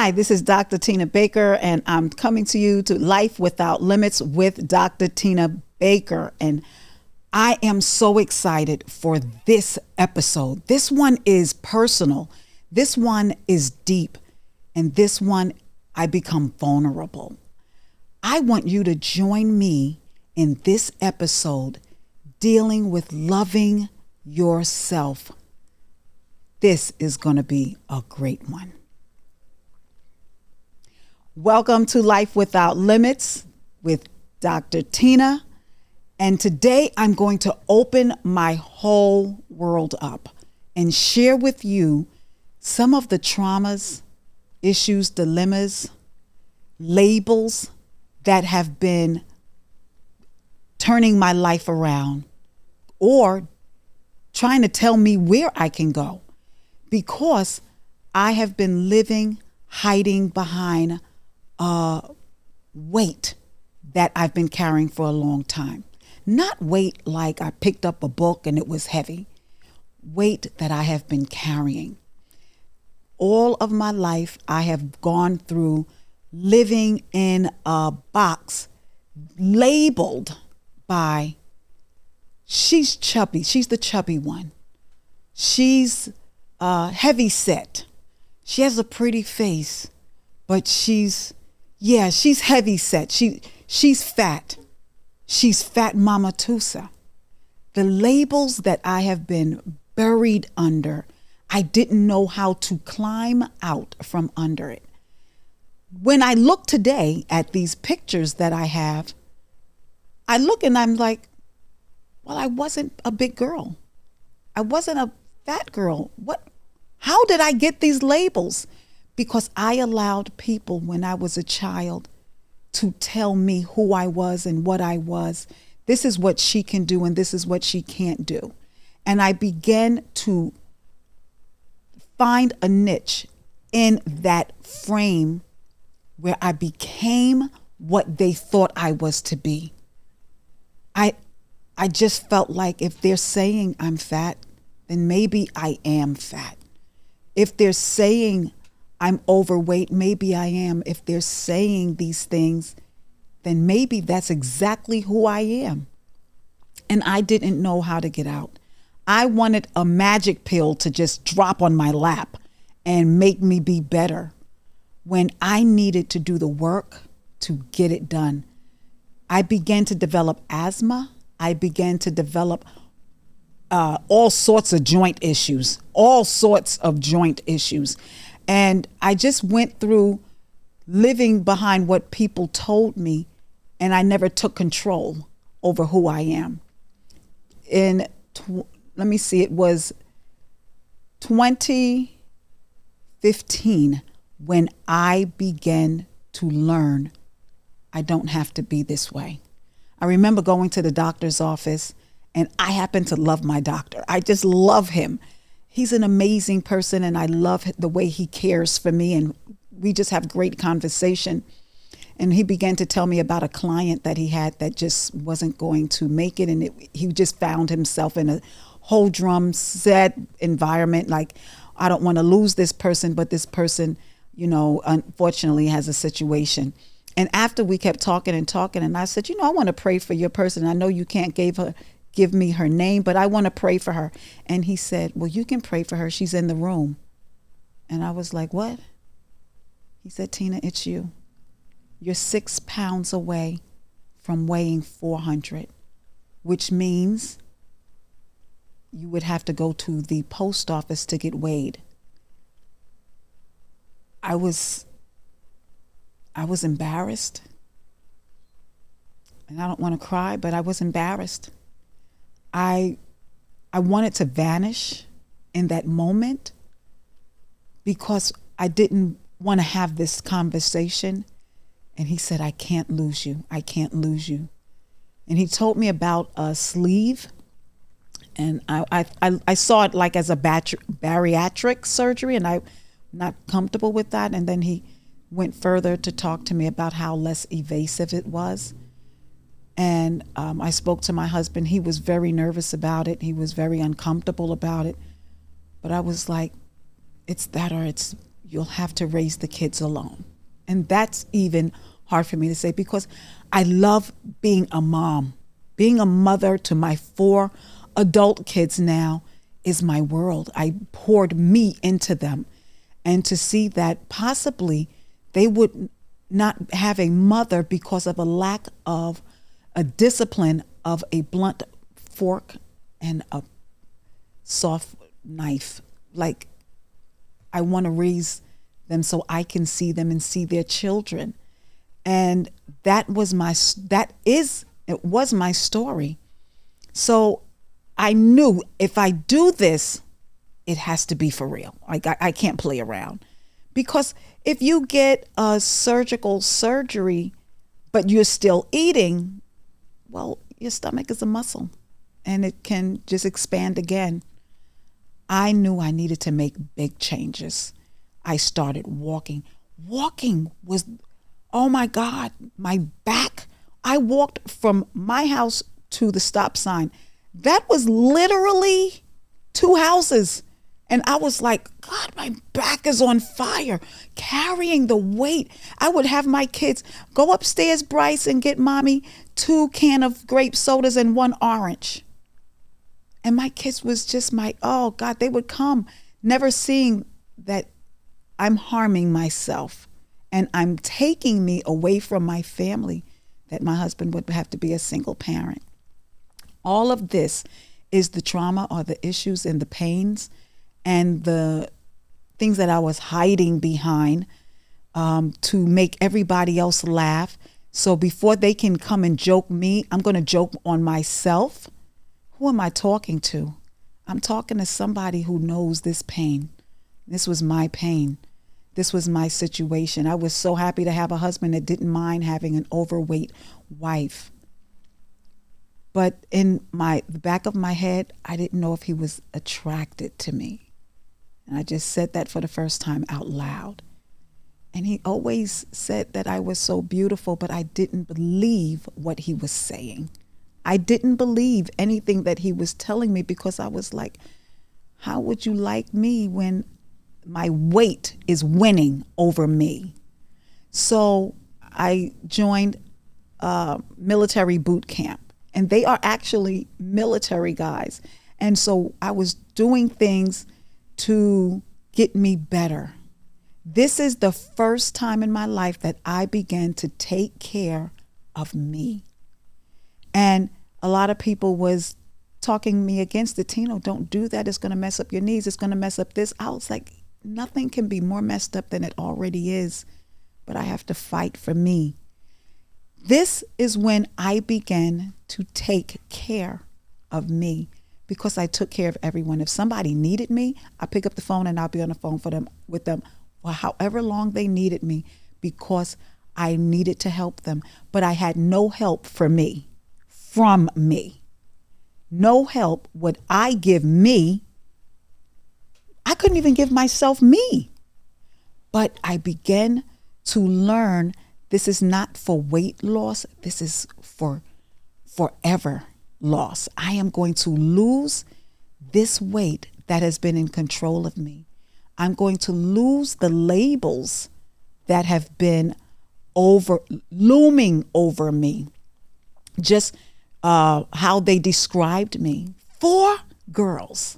Hi, this is Dr. Tina Baker, and I'm coming to you to Life Without Limits with Dr. Tina Baker. And I am so excited for this episode. This one is personal. This one is deep. And this one, I become vulnerable. I want you to join me in this episode dealing with loving yourself. This is going to be a great one. Welcome to Life Without Limits with Dr. Tina. And today I'm going to open my whole world up and share with you some of the traumas, issues, dilemmas, labels that have been turning my life around or trying to tell me where I can go, because I have been living hiding behind a weight that I've been carrying for a long time. Not weight like I picked up a book and it was heavy. Weight that I have been carrying. All of my life, I have gone through living in a box labeled by, she's chubby. She's the chubby one. She's heavy set. She has a pretty face, but she's heavy set. She's fat. She's fat Mama Tusa. The labels that I have been buried under, I didn't know how to climb out from under it. When I look today at these pictures that I have, I look and I'm like, well, I wasn't a big girl. I wasn't a fat girl. How did I get these labels? Because I allowed people when I was a child to tell me who I was and what I was. This is what she can do and this is what she can't do. And I began to find a niche in that frame where I became what they thought I was to be. I just felt like if they're saying I'm fat, then maybe I am fat. If they're saying I'm overweight, maybe I am. If they're saying these things, then maybe that's exactly who I am. And I didn't know how to get out. I wanted a magic pill to just drop on my lap and make me be better, when I needed to do the work to get it done. I began to develop asthma. I began to develop all sorts of joint issues. And I just went through living behind what people told me, and I never took control over who I am. It was 2015 when I began to learn I don't have to be this way. I remember going to the doctor's office, and I happen to love my doctor. I just love him. He's an amazing person, and I love the way he cares for me, and we just have great conversation. And he began to tell me about a client that he had that just wasn't going to make it, and he just found himself in a whole drum set environment. Like, I don't want to lose this person, but this person, unfortunately has a situation. And after we kept talking, and I said, I want to pray for your person. I know you can't give me her name, but I want to pray for her. And he said, well, you can pray for her. She's in the room. And I was like, what? He said, Tina, it's you. You're 6 pounds away from weighing 400, which means you would have to go to the post office to get weighed. I was embarrassed. And I don't want to cry, but I was embarrassed. I wanted to vanish in that moment because I didn't want to have this conversation. And he said, I can't lose you. I can't lose you. And he told me about a sleeve. And I saw it like as a bariatric surgery, and I'm not comfortable with that. And then he went further to talk to me about how less invasive it was. And I spoke to my husband. He was very nervous about it. He was very uncomfortable about it. But I was like, it's that or it's you'll have to raise the kids alone. And that's even hard for me to say because I love being a mom. Being a mother to my 4 adult kids now is my world. I poured me into them. And to see that possibly they would not have a mother because of a lack of a discipline of a blunt fork and a soft knife. Like, I want to raise them so I can see them and see their children. And it was my story. So I knew if I do this, it has to be for real. I can't play around. Because if you get a surgical surgery, but you're still eating, well, your stomach is a muscle and it can just expand again. I knew I needed to make big changes. I started walking. Walking was, oh my God, my back. I walked from my house to the stop sign. That was literally 2 houses. And I was like, God, my back is on fire, carrying the weight. I would have my kids go upstairs, Bryce, and get mommy 2 cans of grape sodas and 1 orange. And my kids was just oh God, they would come, never seeing that I'm harming myself and I'm taking me away from my family, that my husband would have to be a single parent. All of this is the trauma or the issues and the pains and the things that I was hiding behind to make everybody else laugh. So before they can come and joke me, I'm going to joke on myself. Who am I talking to? I'm talking to somebody who knows this pain. This was my pain. This was my situation. I was so happy to have a husband that didn't mind having an overweight wife. But in the back of my head, I didn't know if he was attracted to me. And I just said that for the first time out loud. And he always said that I was so beautiful, but I didn't believe what he was saying. I didn't believe anything that he was telling me because I was like, how would you like me when my weight is winning over me? So I joined military boot camp, and they are actually military guys. And so I was doing things to get me better. This is the first time in my life that I began to take care of me. And a lot of people was talking me against it. Tino, don't do that. It's going to mess up your knees. It's going to mess up this. I was like, nothing can be more messed up than it already is. But I have to fight for me. This is when I began to take care of me because I took care of everyone. If somebody needed me, I pick up the phone and I'll be on the phone with them for however long they needed me because I needed to help them. But I had no help from me. No help would I give me. I couldn't even give myself me. But I began to learn this is not for weight loss. This is for forever loss. I am going to lose this weight that has been in control of me. I'm going to lose the labels that have been looming over me. Just how they described me. 4 girls.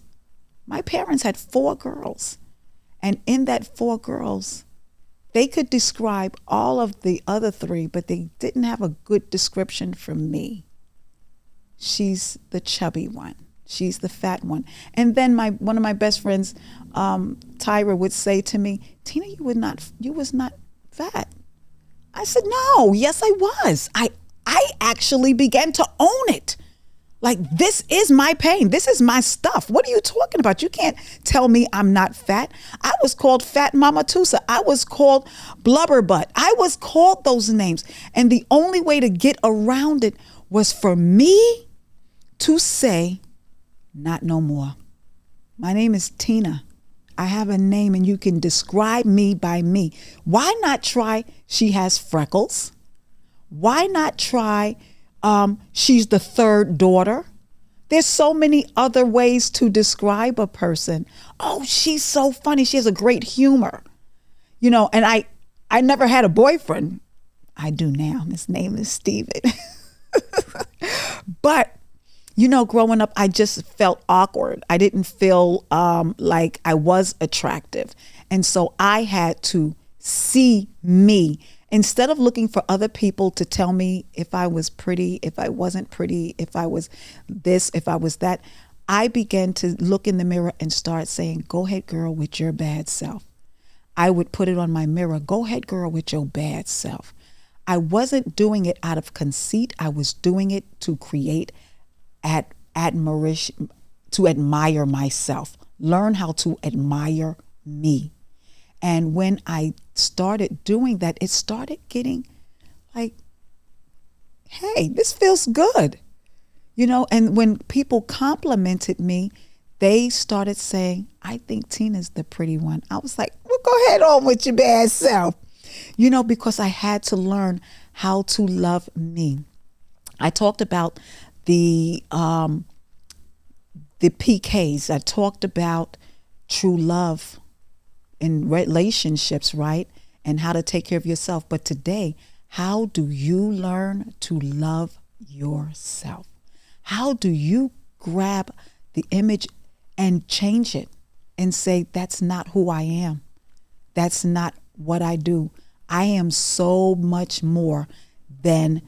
My parents had 4 girls. And in that 4 girls, they could describe all of the other 3, but they didn't have a good description for me. She's the chubby one. She's the fat one. And then one of my best friends, Tyra, would say to me, Tina, you was not fat. I said, no, yes, I was. I actually began to own it. Like, this is my pain. This is my stuff. What are you talking about? You can't tell me I'm not fat. I was called Fat Mama Tusa. I was called Blubber Butt. I was called those names. And the only way to get around it was for me to say, not no more. My name is Tina. I have a name and you can describe me by me. Why not try she has freckles? Why not try she's the 3rd daughter? There's so many other ways to describe a person. Oh, she's so funny. She has a great humor. And I never had a boyfriend. I do now. His name is Steven. But, growing up, I just felt awkward. I didn't feel like I was attractive. And so I had to see me. Instead of looking for other people to tell me if I was pretty, if I wasn't pretty, if I was this, if I was that, I began to look in the mirror and start saying, go ahead, girl, with your bad self. I would put it on my mirror. Go ahead, girl, with your bad self. I wasn't doing it out of conceit. I was doing it to create admiration, to admire myself, learn how to admire me. And when I started doing that, it started getting like, hey, this feels good. And when people complimented me, they started saying, I think Tina's the pretty one. I was like, well, go ahead on with your bad self. Because I had to learn how to love me. I talked about the PKs. I talked about true love in relationships, right? And how to take care of yourself. But today, how do you learn to love yourself? How do you grab the image and change it and say, that's not who I am. That's not what I do. I am so much more than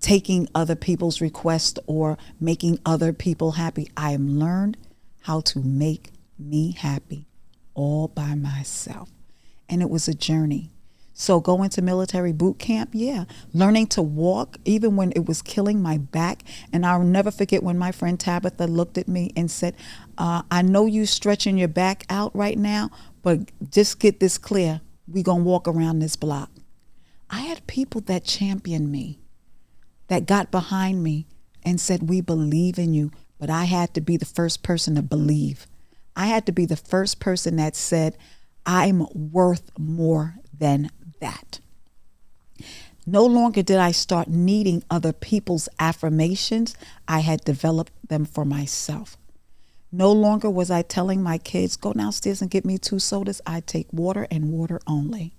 taking other people's requests or making other people happy. I have learned how to make me happy all by myself. And it was a journey. So going to military boot camp, learning to walk, even when it was killing my back. And I'll never forget when my friend Tabitha looked at me and said, I know you stretching your back out right now, but just get this clear. We're going to walk around this block. I had people that championed me, that got behind me and said, we believe in you. But I had to be the first person to believe. I had to be the first person that said, I'm worth more than that. No longer did I start needing other people's affirmations. I had developed them for myself. No longer was I telling my kids, go downstairs and get me 2 sodas. I take water and water only.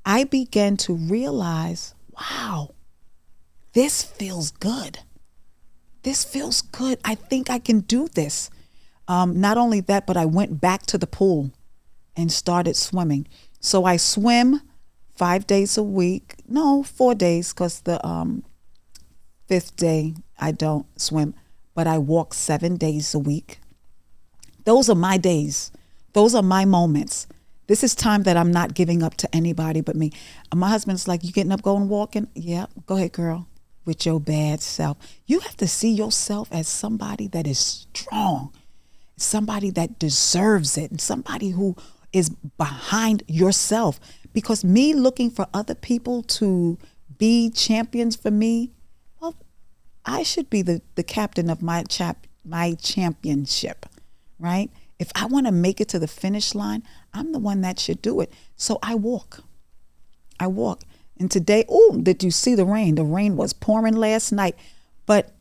I began to realize, wow, this feels good. This feels good. I think I can do this. Not only that, but I went back to the pool and started swimming. So I swim 5 days a week. No, 4 days, because the 5th day I don't swim, but I walk 7 days a week. Those are my days. Those are my moments. This is time that I'm not giving up to anybody but me. And my husband's like, you getting up, going walking? Yeah, go ahead, girl, with your bad self. You have to see yourself as somebody that is strong, somebody that deserves it, and somebody who is behind yourself. Because me looking for other people to be champions for me, well, I should be the captain of my championship, right? If I want to make it to the finish line, I'm the one that should do it. So I walk. And today, did you see the rain? The rain was pouring last night, but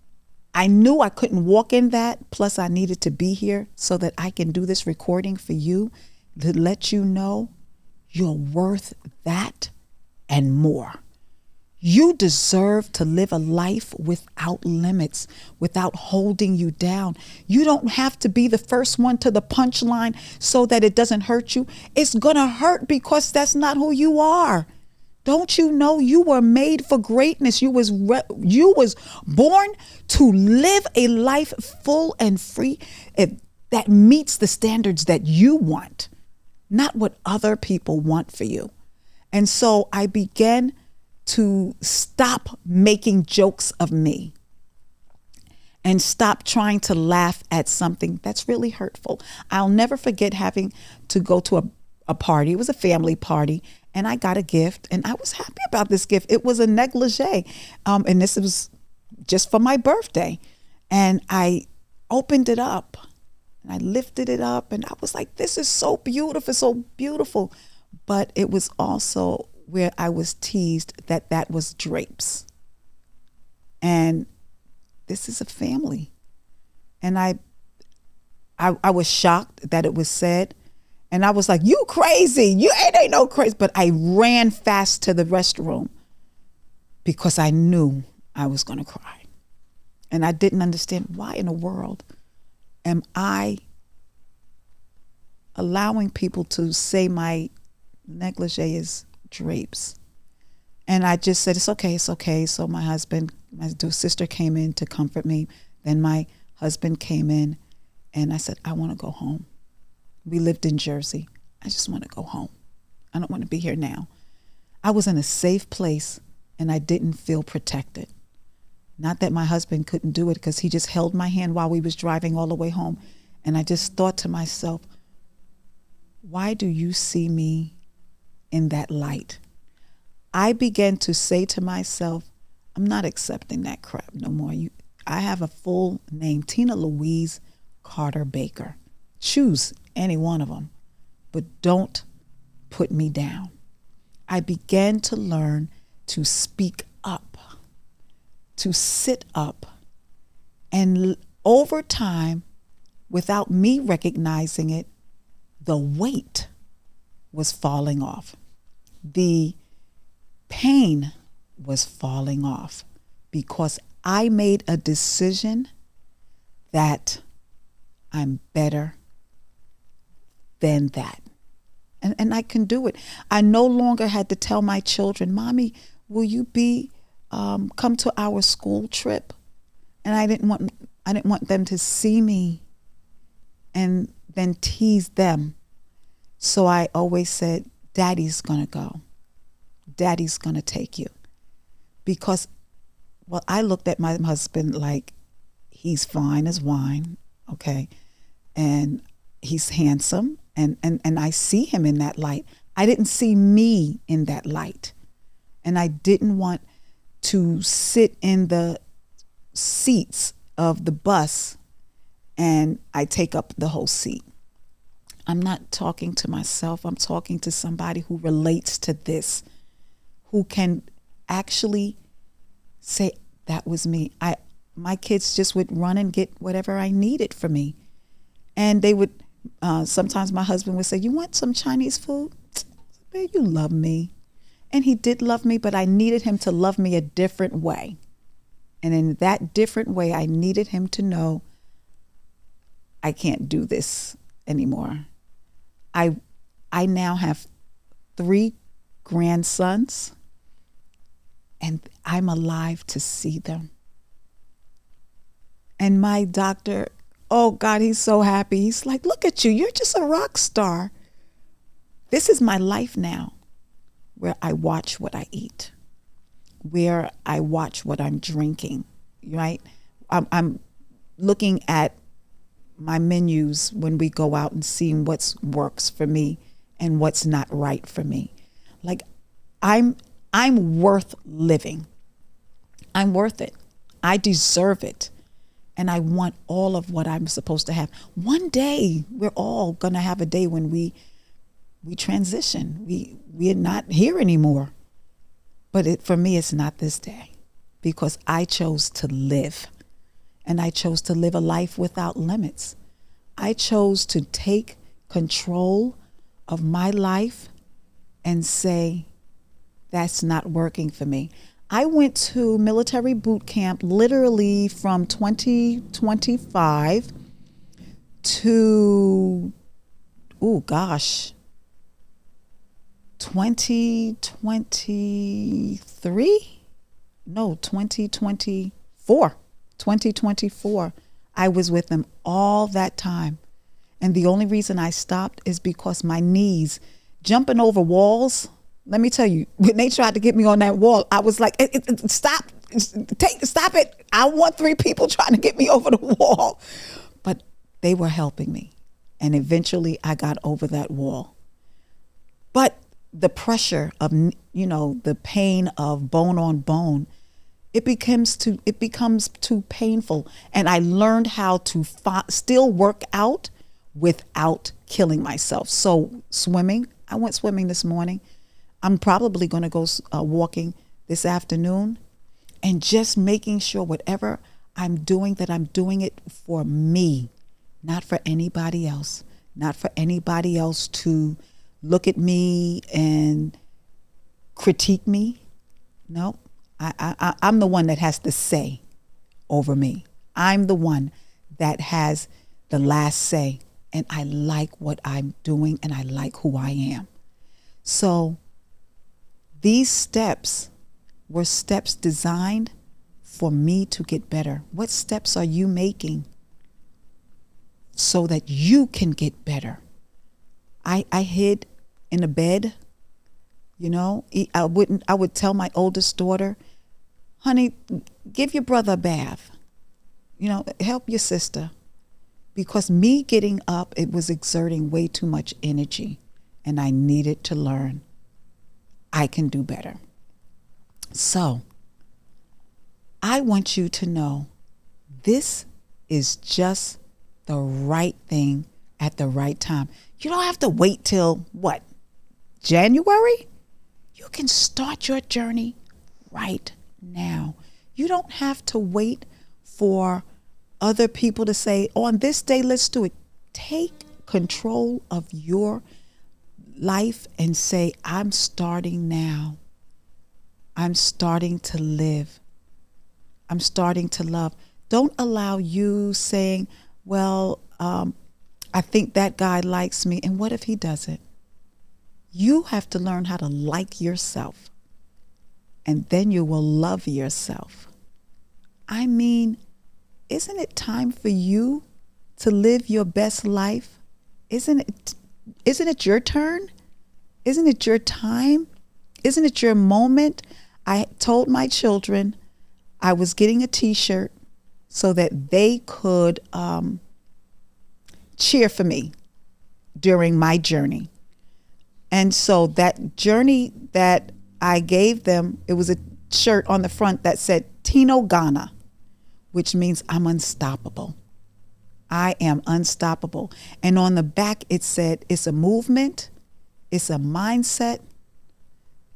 I knew I couldn't walk in that. Plus I needed to be here so that I can do this recording for you to let you know you're worth that and more. You deserve to live a life without limits, without holding you down. You don't have to be the first one to the punchline so that it doesn't hurt you. It's going to hurt because that's not who you are. Don't you know you were made for greatness? You was born to live a life full and free that meets the standards that you want, not what other people want for you. And so I began to stop making jokes of me and stop trying to laugh at something that's really hurtful. I'll never forget having to go to a party. It was a family party, and I got a gift, and I was happy about this gift. It was a negligee, and this was just for my birthday. And I opened it up, and I lifted it up, and I was like, this is so beautiful, so beautiful. But it was also where I was teased that was drapes. And this is a family. And I was shocked that it was said. And I was like, you crazy. You ain't no crazy. But I ran fast to the restroom because I knew I was going to cry. And I didn't understand why in the world am I allowing people to say my negligee is drapes. And I just said, it's okay, it's okay. So my sister came in to comfort me. Then my husband came in and I said, I want to go home. We lived in Jersey. I just want to go home. I don't want to be here now. I was in a safe place and I didn't feel protected. Not that my husband couldn't do it, because he just held my hand while we was driving all the way home. And I just thought to myself, why do you see me in that light? I began to say to myself, I'm not accepting that crap no more. I have a full name, Tina Louise Carter Baker. Choose any one of them, but don't put me down. I began to learn to speak up, to sit up, and over time, without me recognizing it, the weight was falling off. The pain was falling off because I made a decision that I'm better than that. And I can do it. I no longer had to tell my children, Mommy, will you come to our school trip? And I didn't want them to see me and then tease them. So I always said, Daddy's gonna go. Daddy's gonna take you. Because, well, I looked at my husband like he's fine as wine, okay? And he's handsome, and I see him in that light. I didn't see me in that light. And I didn't want to sit in the seats of the bus and I take up the whole seat. I'm not talking to myself. I'm talking to somebody who relates to this, who can actually say, that was me. My kids just would run and get whatever I needed for me. And they would, sometimes my husband would say, you want some Chinese food? Man, you love me. And he did love me, but I needed him to love me a different way. And in that different way, I needed him to know I can't do this anymore. I now have 3 grandsons, and I'm alive to see them. And my doctor, oh God, he's so happy. He's like, look at you. You're just a rock star. This is my life now, where I watch what I eat, where I watch what I'm drinking, right? I'm looking at my menus when we go out and seeing what works for me and what's not right for me. Like, I'm worth living. I'm worth it. I deserve it. And I want all of what I'm supposed to have. One day, we're all going to have a day when we transition. We are not here anymore. But for me, it's not this day, because I chose to live. And I chose to live a life without limits. I chose to take control of my life and say, that's not working for me. I went to military boot camp literally from 2025 to, 2023? No, 2024. 2024. I was with them all that time. And the only reason I stopped is because my knees, jumping over walls, let me tell you, when they tried to get me on that wall, I was like, stop it. I want 3 people trying to get me over the wall. But they were helping me. And eventually I got over that wall. But the pressure of, the pain of bone on bone, it becomes too painful. And I learned how to still work out without killing myself. So swimming, I went swimming this morning. I'm probably going to go walking this afternoon, and just making sure whatever I'm doing, that I'm doing it for me, not for anybody else, not for anybody else to look at me and critique me. No, I'm the one that has the say over me. I'm the one that has the last say, and I like what I'm doing and I like who I am. So these steps were steps designed for me to get better. What steps are you making so that you can get better? I hid in a bed, you know. I would tell my oldest daughter, honey, give your brother a bath, you know, help your sister. Because me getting up, it was exerting way too much energy, and I needed to learn I can do better. So I want you to know this is just the right thing at the right time. You don't have to wait till what? January? You can start your journey right now. You don't have to wait for other people to say, on this day, let's do it. Take control of your life and say, I'm starting now. I'm starting to live. I'm starting to love. Don't allow you saying, well, I think that guy likes me. And what if he doesn't? You have to learn how to like yourself. And then you will love yourself. I mean, isn't it time for you to live your best life? Isn't it your turn? Isn't it your time? Isn't it your moment? I told my children I was getting a t-shirt so that they could cheer for me during my journey. And so that journey that I gave them, it was a shirt on the front that said Tino Ghana, which means I'm unstoppable. I am unstoppable. And on the back, it said, it's a movement, it's a mindset,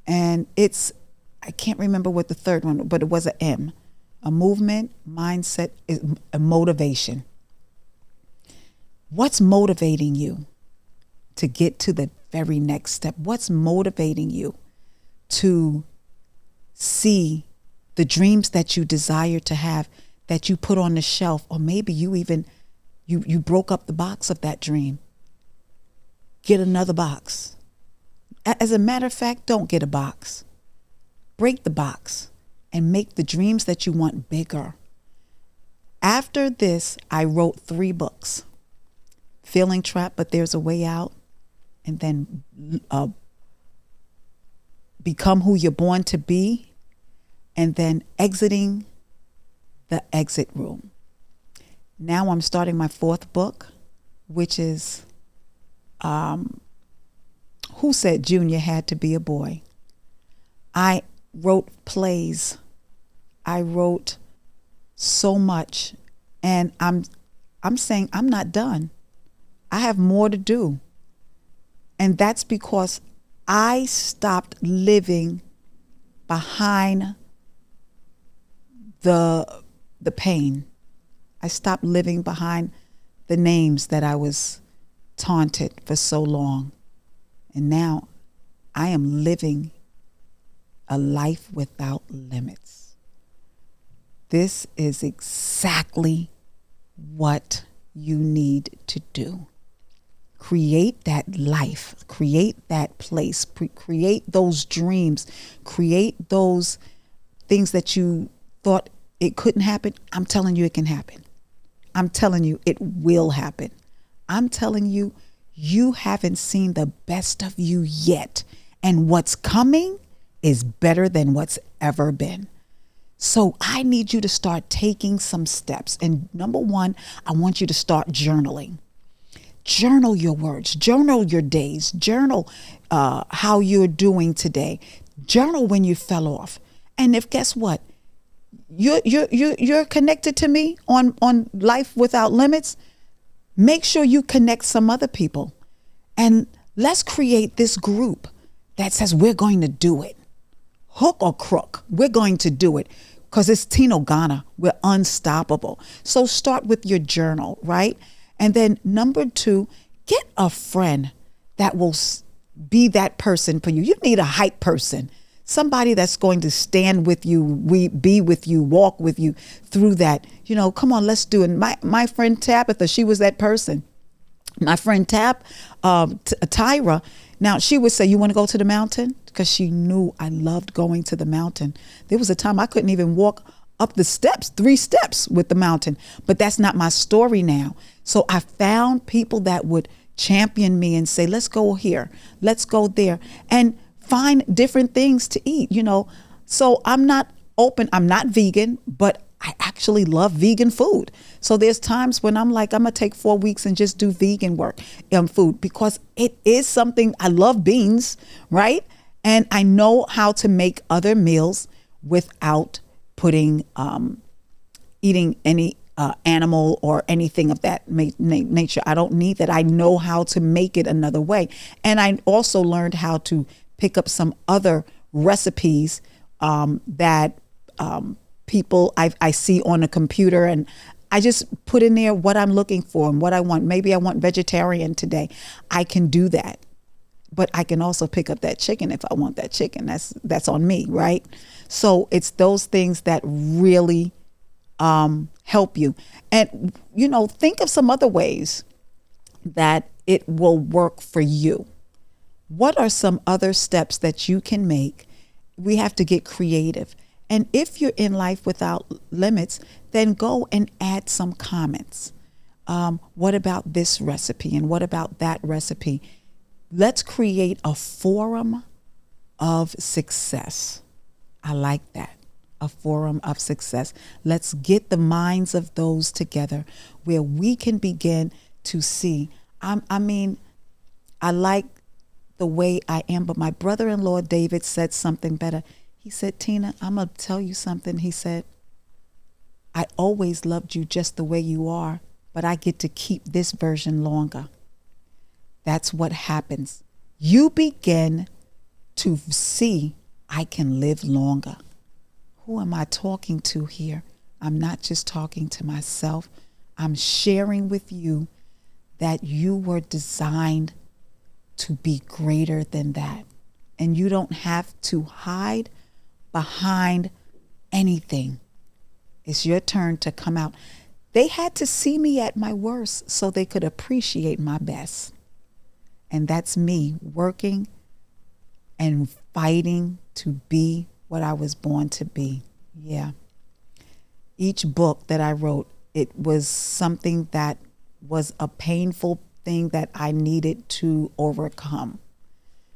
and I can't remember what the third one, but it was an M. A movement, mindset, a motivation. What's motivating you to get to the very next step? What's motivating you to see the dreams that you desire to have that you put on the shelf? Or maybe you even, you broke up the box of that dream. Get another box. As a matter of fact, don't get a box. Break the box and make the dreams that you want bigger. After this, I wrote 3 books. Feeling Trapped, But There's a Way Out. And then Become Who You're Born to Be. And then Exiting the Exit Room. Now I'm starting my 4th book, which is Who Said Junior Had to Be a Boy? I wrote plays. I wrote so much, and I'm saying I'm not done. I have more to do. And that's because I stopped living behind the pain. I stopped living behind the names that I was taunted for so long. And now I am living a life without limits. This is exactly what you need to do. Create that life, create that place, create those dreams, create those things that you thought it couldn't happen. I'm telling you it can happen. I'm telling you it will happen. I'm telling you, you haven't seen the best of you yet. And what's coming is better than what's ever been. So I need you to start taking some steps. And number 1, I want you to start journaling. Journal your words, journal your days, journal how you're doing today, journal when you fell off. And if guess what, you're connected to me on Life Without Limits, make sure you connect some other people, and let's create this group that says we're going to do it. Hook or crook, we're going to do it because it's Tino Ghana. We're unstoppable. So start with your journal, right? And then number 2, get a friend that will be that person for you. You need a hype person, somebody that's going to stand with you, be with you, walk with you through that. You know, come on, let's do it. My friend Tabitha, she was that person. My friend Tyra, now she would say, you want to go to the mountain? Because she knew I loved going to the mountain. There was a time I couldn't even walk up the steps, 3 steps with the mountain, but that's not my story now. So I found people that would champion me and say, let's go here, let's go there, and find different things to eat, you know. So I'm not vegan, but I actually love vegan food. So there's times when I'm like, I'm gonna take 4 weeks and just do vegan food, because it is something. I love beans, right? And I know how to make other meals without putting eating any animal or anything of that nature. I don't need that. I know how to make it another way. And I also learned how to pick up some other recipes that people I see on a computer, and I just put in there what I'm looking for and what I want. Maybe I want vegetarian today. I can do that. But I can also pick up that chicken if I want that chicken. That's on me, right? So it's those things that really help you. And, you know, think of some other ways that it will work for you. What are some other steps that you can make? We have to get creative. And if you're in Life Without Limits, then go and add some comments. What about this recipe? And what about that recipe? Let's create a forum of success. I like that. A forum of success. Let's get the minds of those together where we can begin to see. I mean, I like the way I am, but my brother-in-law, David, said something better. He said, Tina, I'm going to tell you something. He said, I always loved you just the way you are, but I get to keep this version longer. That's what happens. You begin to see, I can live longer. Who am I talking to here? I'm not just talking to myself. I'm sharing with you that you were designed to be greater than that. And you don't have to hide behind anything. It's your turn to come out. They had to see me at my worst so they could appreciate my best. And that's me working and fighting to be what I was born to be. Yeah. Each book that I wrote, it was something that was a painful thing that I needed to overcome.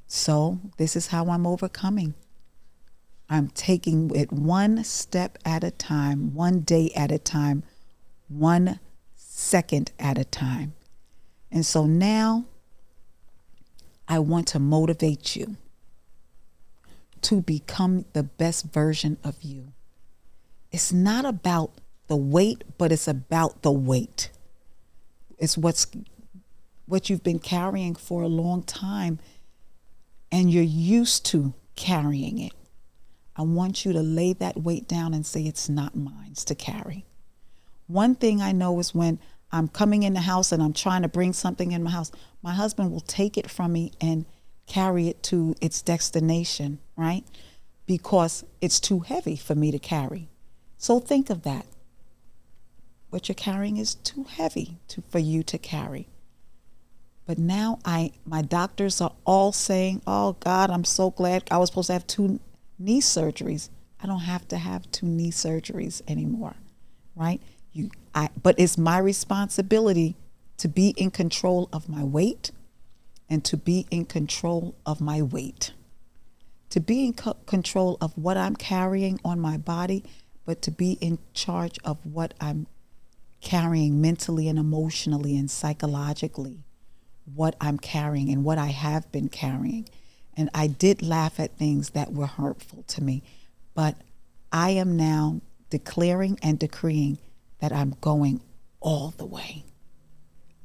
So this is how I'm overcoming. I'm taking it one step at a time, one day at a time, 1 second at a time. And so now I want to motivate you to become the best version of you. It's not about the weight, but it's about the weight. It's what you've been carrying for a long time, and you're used to carrying it. I want you to lay that weight down and say, it's not mine to carry. One thing I know is when I'm coming in the house and I'm trying to bring something in my house, my husband will take it from me and carry it to its destination, right? Because it's too heavy for me to carry. So think of that. What you're carrying is too heavy for you to carry. But now my doctors are all saying, oh God, I'm so glad. I was supposed to have 2 knee surgeries. I don't have to have 2 knee surgeries anymore, right? But it's my responsibility to be in control of my weight and to be in control of my weight. To be in control of what I'm carrying on my body, but to be in charge of what I'm carrying mentally and emotionally and psychologically, what I'm carrying and what I have been carrying. And I did laugh at things that were hurtful to me, but I am now declaring and decreeing that I'm going all the way.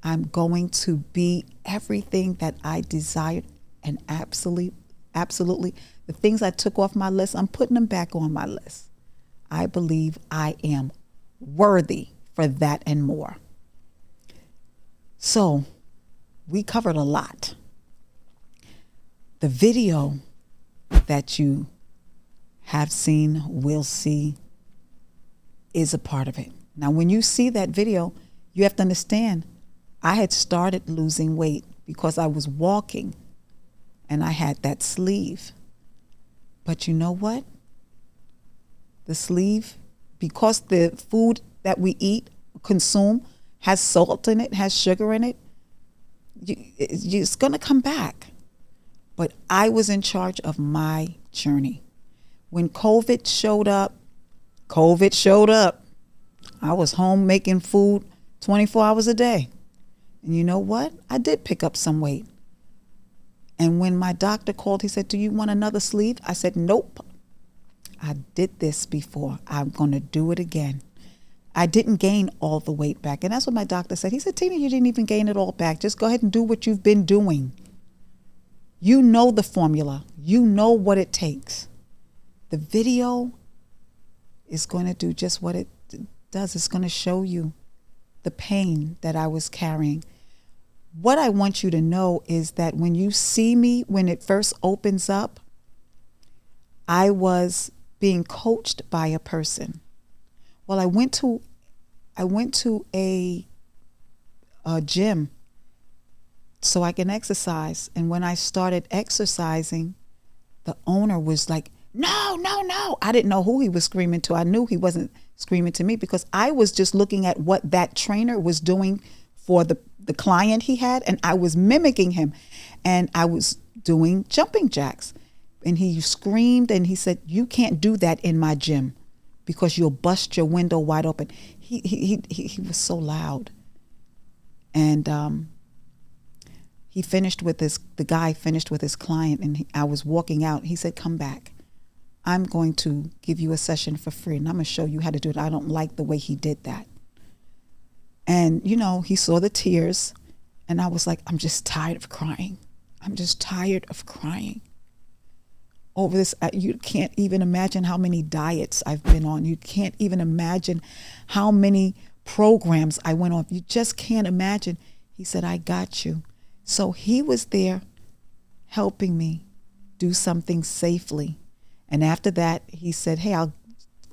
I'm going to be everything that I desired, and absolutely, the things I took off my list, I'm putting them back on my list. I believe I am worthy for that and more. So we covered a lot. The video that you have seen, will see, is a part of it. Now, when you see that video, you have to understand, I had started losing weight because I was walking and I had that sleeve. But you know what? The sleeve, because the food that we eat, consume, has salt in it, has sugar in it, it's going to come back. But I was in charge of my journey. When COVID showed up, I was home making food 24 hours a day. And you know what? I did pick up some weight. And when my doctor called, he said, "Do you want another sleeve?" I said, "Nope. I did this before. I'm going to do it again." I didn't gain all the weight back. And that's what my doctor said. He said, "Tina, you didn't even gain it all back. Just go ahead and do what you've been doing. You know the formula. You know what it takes." The video is going to do just what it does. It's going to show you the pain that I was carrying. What I want you to know is that when you see me, when it first opens up, I was being coached by a person. Well, I went to a gym so I can exercise. And when I started exercising, the owner was like, "No, no, no." I didn't know who he was screaming to. I knew he wasn't screaming to me because I was just looking at what that trainer was doing for the client he had, and I was mimicking him. And I was doing jumping jacks. And he screamed and he said, "You can't do that in my gym because you'll bust your window wide open." He was so loud. And the guy finished with his client, and I was walking out. He said, "Come back. I'm going to give you a session for free, and I'm going to show you how to do it." I don't like the way he did that. And, he saw the tears, and I was like, I'm just tired of crying. I'm just tired of crying over this. You can't even imagine how many diets I've been on. You can't even imagine how many programs I went on. You just can't imagine. He said, "I got you." So he was there helping me do something safely. And after that, he said, "Hey, I'll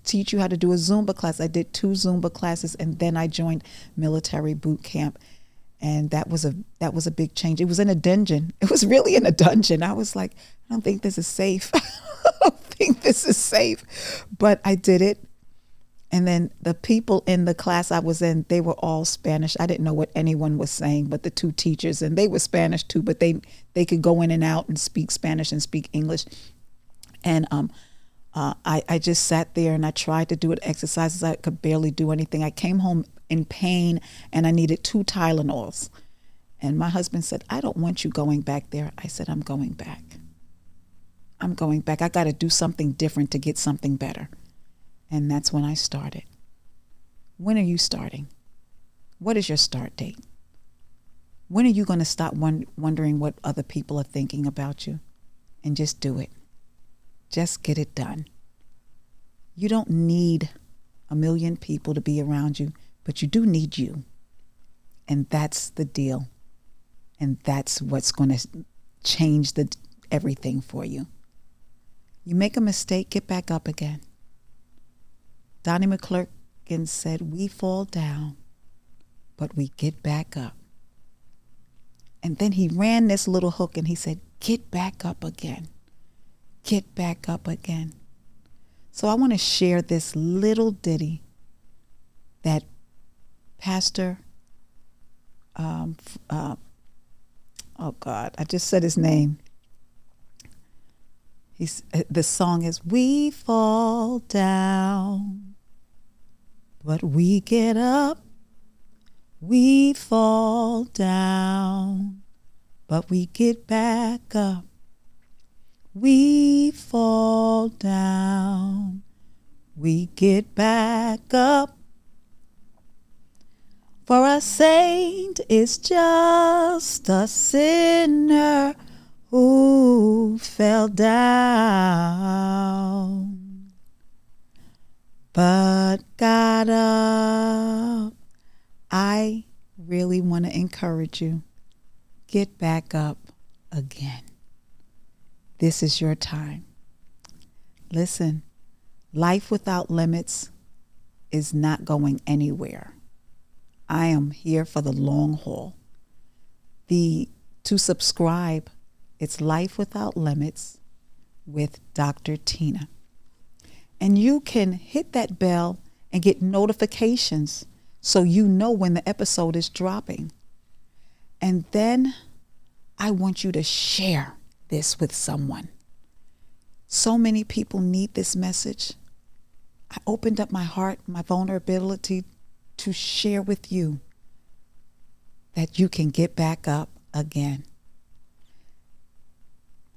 teach you how to do a Zumba class." I did 2 Zumba classes, and then I joined military boot camp. And that was a big change. It was in a dungeon. It was really in a dungeon. I was like, I don't think this is safe. I don't think this is safe. But I did it. And then the people in the class I was in, they were all Spanish. I didn't know what anyone was saying, but the 2 teachers, and they were Spanish too, but they could go in and out and speak Spanish and speak English. And I just sat there and I tried to do exercises. I could barely do anything. I came home in pain and I needed 2 Tylenols. And my husband said, "I don't want you going back there." I said, "I'm going back. I'm going back. I got to do something different to get something better." And that's when I started. When are you starting? What is your start date? When are you going to stop wondering what other people are thinking about you and just do it? Just get it done. You don't need a million people to be around you, but you do need you. And that's the deal. And that's what's going to change everything for you. You make a mistake, get back up again. Donnie McClurkin said, "We fall down, but we get back up." And then he ran this little hook and he said, "Get back up again. Get back up again." So I want to share this little ditty that Pastor, oh God, I just said his name. The song is, "We fall down, but we get up. We fall down, but we get back up. We fall down, we get back up. For a saint is just a sinner who fell down, but got up." I really want to encourage you. get back up again. This is your time. Listen, life without limits is not going anywhere. I am here for the long haul. To subscribe, it's Life Without Limits with Dr. Tina. And you can hit that bell and get notifications so you know when the episode is dropping. And then I want you to share this with someone. So many people need this message. I opened up my heart, my vulnerability to share with you that you can get back up again.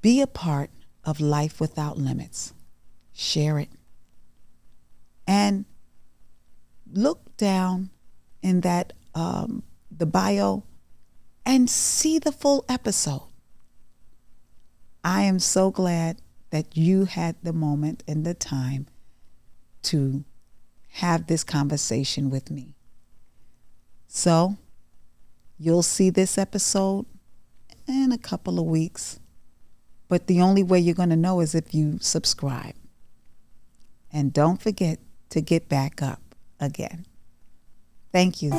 Be a part of Life Without Limits. Share it. And look down in that the bio and see the full episode. I am so glad that you had the moment and the time to have this conversation with me. So you'll see this episode in a couple of weeks, but the only way you're going to know is if you subscribe. And don't forget to get back up again. Thank you.